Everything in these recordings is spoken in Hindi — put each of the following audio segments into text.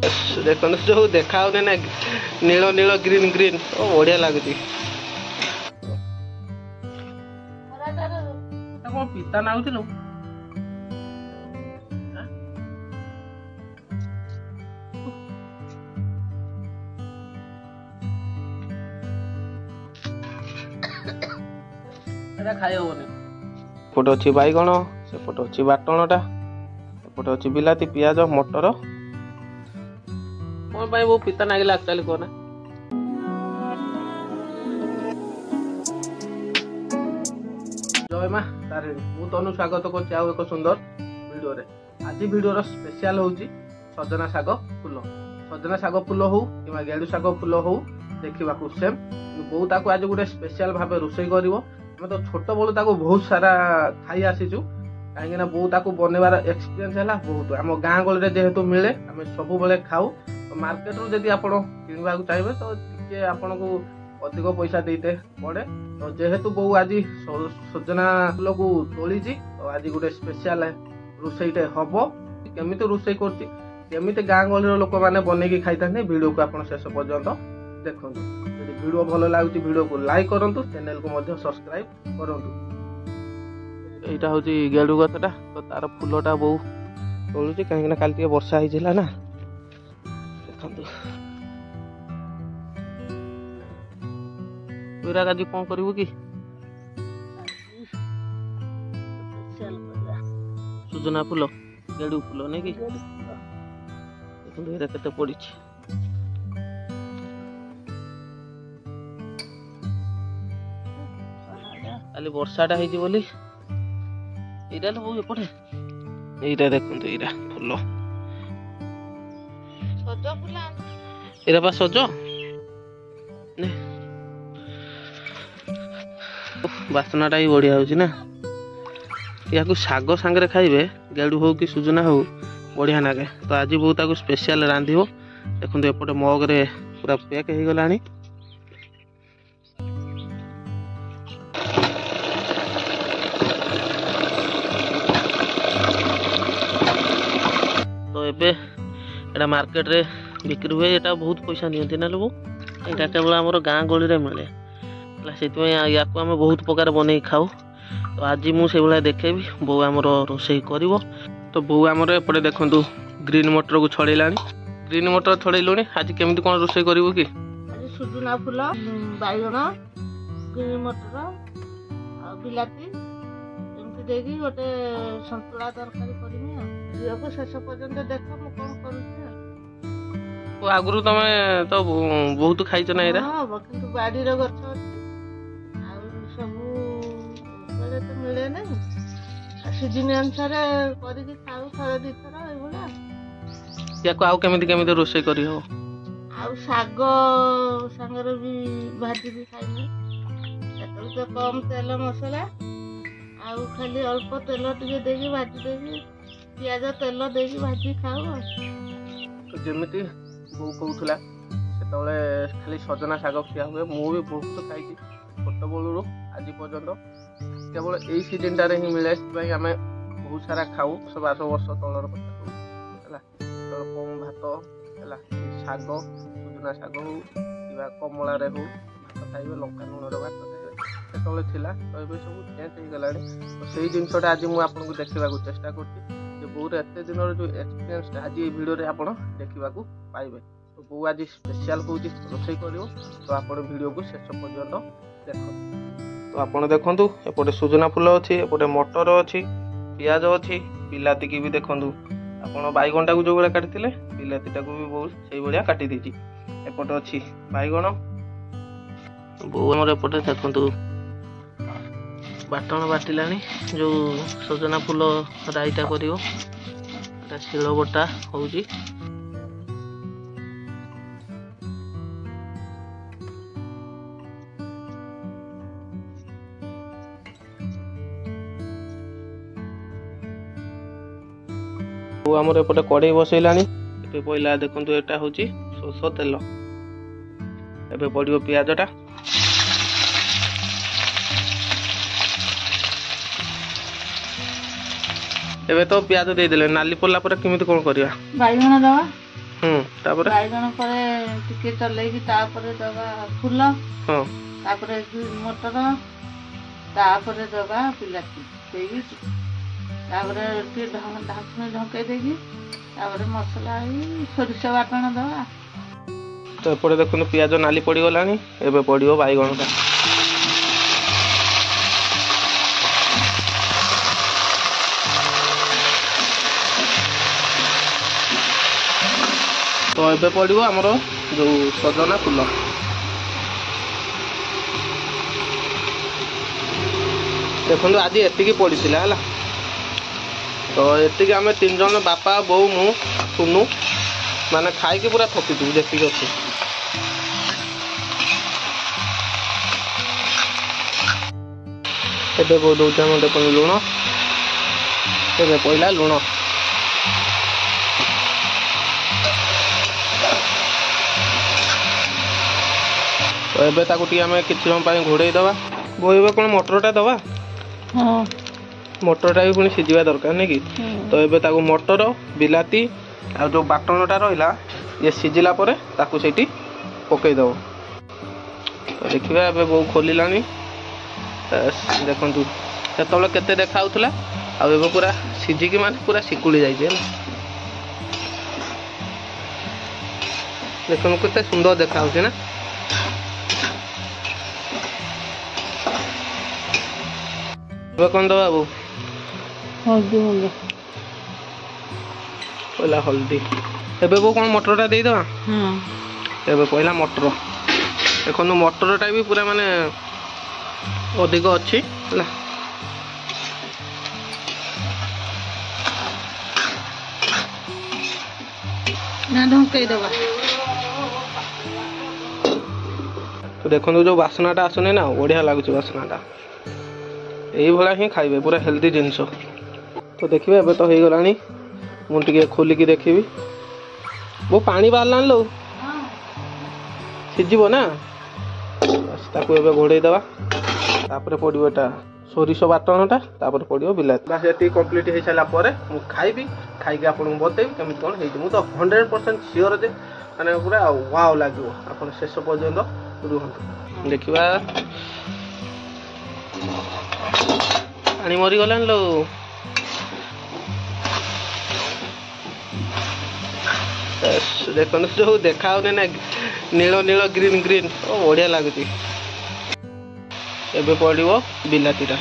देखो जो देखा ना नील नील ग्रीन ग्रीन बढ़िया लगुच पिता नाउथिलु खाई हेनी एपटे अच्छी बैगण सेपटे अच्छी बाटणटा एपटे अच्छी बिलाती पियाज मटर कौन भाई वो पिता नागिला एक्चुअली कहना जय माँ तारिणी मु तनु स्वागत कर एक सुंदर वीडियो रे आज वीडियो स्पेशल होउची सजना शाग फूल हो कि गेड़ू शाग फूल हो देखा सेम बो ताको आज गोटे स्पेशल भाव रोषे कर तो छोट बलू ताको बहुत सारा खाई आसीचु कहीं बो ताको बनवार एक्सपीरियंस है बहुत आम गाँ गली जेहेतु मिले आम सब बेले खाऊ तो मार्केट रू जदि आप किणवा चाहिए तो टे आपन को अधिक पैसा देते पड़े तो जेहेतु बो आज सजना फूल को तोली तो आज गोटे स्पेशल रोषेटे हम केमी रोषे करमी गाँ गली लोक मैंने बनईकि खाई था वीडियो को आप शेष पर्यंत देखो यदि वीडियो भल लगुच वीडियो को लाइक करूँ चैनल को सब्सक्राइब करूँ यहाँ हूँ गेड़ू गछटा तो तार फूलटा बहु तोलुच कहीं काली वर्षा होता ना देखु पूरा आज कौन करू कि सुजना फूल गेड़ू फूल नहीं कि देखो ये केते पड़ी खाली वर्षाटा होती बोली यहाँ लोग एपटे यहाँ देखो यहाँ फूल यहाँ बा सज बासनाटा ही बढ़िया हो ना या शाग सांगे खाइबे गेड़ू हो कि सुजना हो बढ़िया लगे तो आज बहुत स्पेशल रांध देखो एपटे मग रे पूरा पैक हो गला तो एटा मार्केट रे बिक्री हुए यहाँ बहुत पैसा नियंती ना लोग यहाँ केवल आम गाँ गली मिले से या बहुत प्रकार बन खाऊ तो आज मुझे देखे बो आमर रोषे कर तो बो आमर एपटे देखु ग्रीन मटर को छड़ेला ग्रीन मटर छड़ेलु आज केमी कौन रोषे कर सुजुना फूल बैगण ग्रीन मटर बिलाती देखी गोटे सतुला तरकारी करमी शेष पर्यंत देख मु कौन कर आगु तुम तो बहुत खाई ना यहाँ कि बाड़ी गछ सब तो मिले ना सीजन अनुसार करके खाऊ थर दी थर या केमी रोषे कर शाग सांगर भी भाजी खाइने तो कम तेल मसला आउ खाली अल्प तेल टे देगी भाजी देगी पियाज तेल देगी भाजी खाऊ जमी बो कहूला से खाली सजना शाग खिया हुए मु भी बहुत खाई छोट बलू आज पर्यंत केवल यही सीजनटारे ही मिले आम बहुत सारा खाऊ 12 वर्ष तलर कथा तो कम भात है शाग सुजना शाग हो कि कमला हो भात खाइबे लंका लुण भात खाइबे से तो ये सब चेंज हो गला तो से जिनसा आज मुझे देखा चेष्टा कर बहुत एत दिन जो एक्सपीरियंस आज ये वीडियो आप देखा पाइबे तो बो आज स्पेशल कौन रोषे कर तो आप वीडियो को शेष पर्यंत देख तो आप देखु एपटे सुजना फूल अच्छी एपटे मटर अच्छी पियाज अच्छी बिलाती की भी देखु आप बैगणटा को जो भाई काटी बिलातीटा को भी बहुत से भाया काटी देती एपटे अच्छी बैगण बो आमर एपटे देखु बाटण बाटिला जो सजना फूल राईटा कर शिल बटा हो आमर एपटे कड़े बसैला पहला देखो यहाँ हूँ सोस तेल एबे पड़ो पियाजटा एबे तो पियाज दे देले नाली पड़ला पर केमिति कोन करिया बैगण दवा तापर बाइगण पर टिके चलेगी तापर दबा फूल हाँ तापर मटर तापर दबा बिलाती देगी तापर टे ढाकने ढके देगी तापर मसला सोरिष बाटण दबा तो एपटे देखो पियाज नाली पड़ गला एबे पड़ो बैगण का तो एबे पड़ो आमर जो सजना फूल देखो आज एतिकी पड़ता है तो एतिकी आम 3 जन बापा बो मु सुनु माने खाई पूरा थकी थी जी अच्छे एबे बो दौचे आम देख लुण एबे पड़ा लुण तो एबे ताकू टी आम किसी समय घोड़े दवा बो एबे कौन मटरटा दवा हाँ मटरटा भी पुणी सीझा दरकार नहीं कि तो एबे ताकू मटर बिलाती आ जो बाटणटा रहा ये सीझिला परे ताकू सेठी पकईदेव तो देखिए एबे बो खोलिला देखु से केते देखा आबे पूरा सीझिकी माने पूरा सिकुड़ी जाइए देखो केते सुंदर देखा ना कौन दबा बाबू हल्दी हल्दी पहला हल्दी एबे वो कौन मटरटा दे दवा एबे पहला मटर देखो मटरटा भी पूरा माने अधिक अच्छी है ना ढंकई दबा तो देखो जो बासनाटा आसुनी ना बढ़िया लगुच बासनाटा यही भाया ही खाइबे पूरा हेल्दी जिनस तो देखिए एबे तो हो गला मुझे खोलिकी देखी वो पानी बाहरला लो सीझब ना ताकू एबे घोड़े दवा तापर पड़ो एटा सोरिष बाटणटा तापर पड़ो बिलाती बास ये कम्प्लीट हो सारा पर खाइबी खाई आपको बतेबी केमी कौन हो तो 100% सियोर जे मैंने पूरा वाव लगे आप शेष पर्यंत रुहतु देखा पानी मरी गलान लो देखो जो देखा ना नील नील ग्रीन ग्रीन बढ़िया लगुच एबे पड़ो बिलातीटा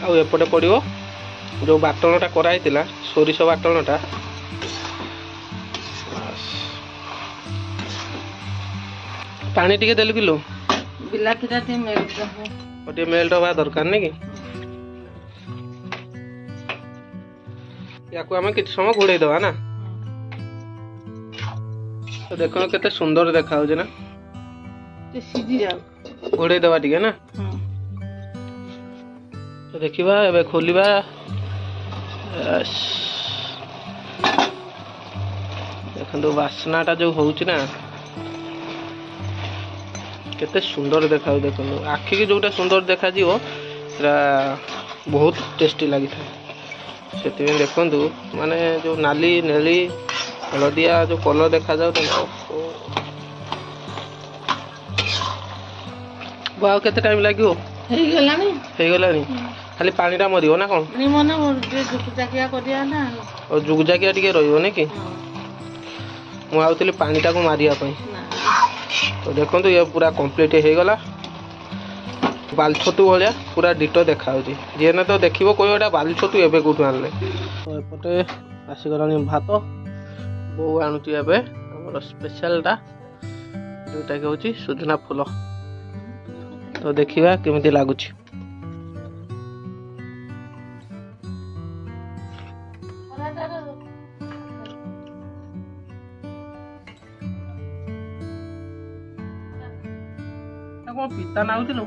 आउटे पड़ो जो बाटणटा कराई सोरिष बाटणटा पानी टिके देलु किलो बिलातीटा मेल्ट हवा दरकार नहीं कि या आम कि समय घोड़े दवा ना तो देखो केते सुंदर देखा ना घोड़े दवा टिके ना तो देखिबा एबे खोलिबा देखो बासनाटा जो होउची ना केते सुंदर देखा देखो आखि की जोटा सुंदर देखा जीवो बहुत टेस्टी लगी था से देखु माने जो नाली नेली हलदिया जो कलर देखा जाओ बाव केते टाइम लागियो हे गलानी खाली पानीटा मरियो ना कौन और जुगजाकिया टिके रहिबो ने कि मु आउतली पानीटा को मारिया पई तो देखो ये पूरा कंप्लीट हो गला बाल छतु भाया पूरा डिटो देखा जी ना तो देखो कोई गोटा बाल छतु एबे कौटू आनले तो एपटे आसीगला भात बो आणुची एबे हमर स्पेशलटा जोटा के होची सुजना फूल तो देखिबा केमिति लागुची कौन पिता नाउथिलो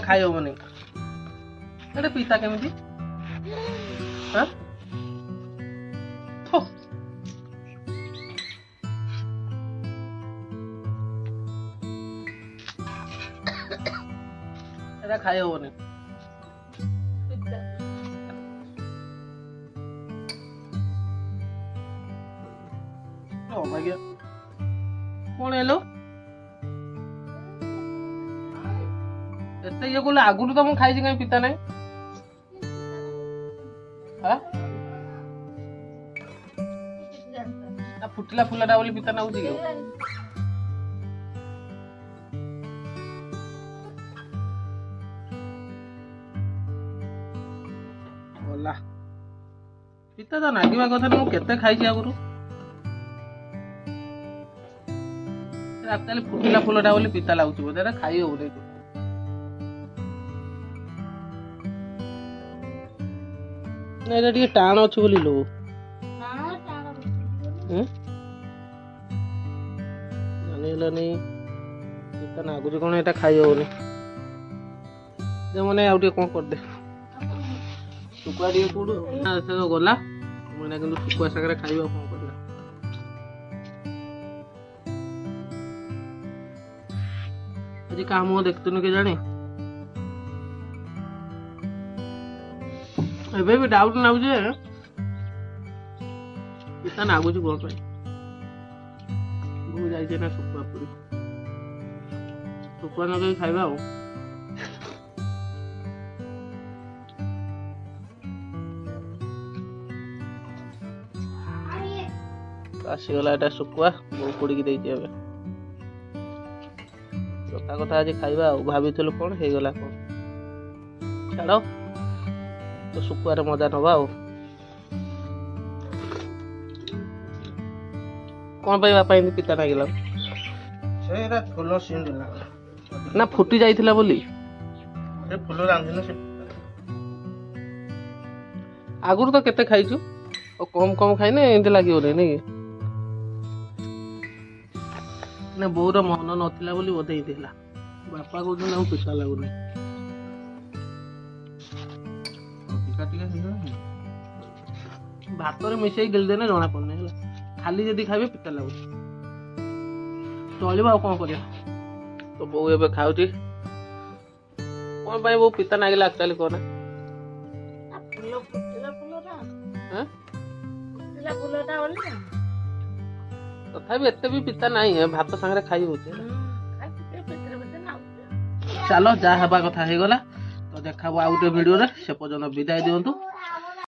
खाई हबनी ଏଟା ପିତା କେମିତି ହାଁ ଥୁ। ଏଟା ଖାଇ ହବନି। ଅଭାଗ୍ୟ କଣ ହେଲୋ ଏତେ ଇଏ କଲେ ଆଗରୁ ତ ମୁଁ ଖାଇଛି କାହିଁ ପିତା ନାହିଁ ଫୁଟିଲା ଫୁଲାଟା ବୋଲି ପିତା ନାଗୁଛି କି ଗଲା ପିତା ତ ନାଗିବା କଥା ମୁଁ କେତେ ଖାଇଛି ଆଗରୁ ଆକ୍ଚୁଆଲି ଫୁଟିଲା ଫୁଲଟା ବୋଲି ପିତା ଲାଗୁଛି ବୋଧେ ଏଟା ଖାଇ ହଉନି ଏଇଟା ଟିକେ ଟାଣ ଅଛି ବୋଲି ଲୋ ଜାଣିହେଲାନି ପିତା ନାଗୁଛି କଣ ଏଟା ଖାଇ ହଉନି ଯେ ମାନେ ଆଉ ଟିକେ କଣ କରିଦେ ଶୁଖୁଆ ଟିକେ କୋଉଠୁ ଗଲା ମୁଁ ଏଇନା କିନ୍ତୁ ଶୁଖୁଆ ସାଙ୍ଗରେ ଖାଇବା କଣ କରିବା ଆଜି କାହା ମୁହଁ ଦେଖୁଥିନୁ କି ଜାଣି ଏବେ ବି ଡାଉଟ୍ ନାଗୁଛି ଯେ ପିତା ନାଗୁଛି କଣ ପାଇଁ ମୁଁ ଯାଇଛି ନା ଶୁଖୁଆ ପୁରୀ ଶୁଖୁଆ ନଗେଇ ଖାଇବା ଆଉ ଆସିଗଲା ଏଟା ଶୁଖୁଆ ବୋଉ ପୋଡିକି ଦେଇଛି ଏବେ କଥା କଥା ଆଜି ଖାଇବା ଆଉ ଭାବିଥିଲୁ କଣ ହେଇଗଲା କଣ ଛାଡ ତ ଶୁଖୁଆରେ ମଜା ନବା ଆଉ କଣ ପାଇଁ ବାପା ଏମିତି ପିତା ଲାଗିଲା ସେଇଟା ଫୁଲ ସିନ୍ଦିଲା ନା ଫୁଟି ଯାଇଥିଲା ବୋଲି ସେ ଫୁଲ ରାନ୍ଧିଲେ ସେ ଆଗରୁ ତ କେତେ ଖାଇଛୁ ଆଉ କମ କମ ଖାଇନେ ଏମିତି ଲାଗିବନି ନାଇଁ ନା ବୋଉର ମନ ନଥିଲା ବୋଲି ବୋଧେ ଏମିତି ହେଲା ବାପା କହୁଛନ୍ତି ଆଉ ପିତା ଲାଗୁନି ଭାତରେ ମିଶେଇ ଗିଳିଦେଲେ ଜଣା ପଡୁନି ହେଲା ଖାଲି ଯଦି ଖାଇବେ ପିତା ଲାଗୁଛି ଚଳିବ ଆଉ କଣ କରିବା ତ ବୋଉ ଏବେ ଖାଉଛି କଣ ପାଇଁ ବୋଉ ପିତା ନାଗିଲା ଆକ୍ଚୁଆଲି କହନା ତଥାପି ଏତେ ବି ପିତା ନାହିଁ ଭାତ ସାଙ୍ଗରେ ଖାଇ ହଉଛି ଚାଲ ଯାହା ହେବା କଥା ହେଇଗଲା ତ ଦେଖାବ ଆଉ ଗୋଟେ ଭିଡିଓରେ ସେ ପର୍ଯ୍ୟନ୍ତ ବିଦାୟ ଦିଅନ୍ତୁ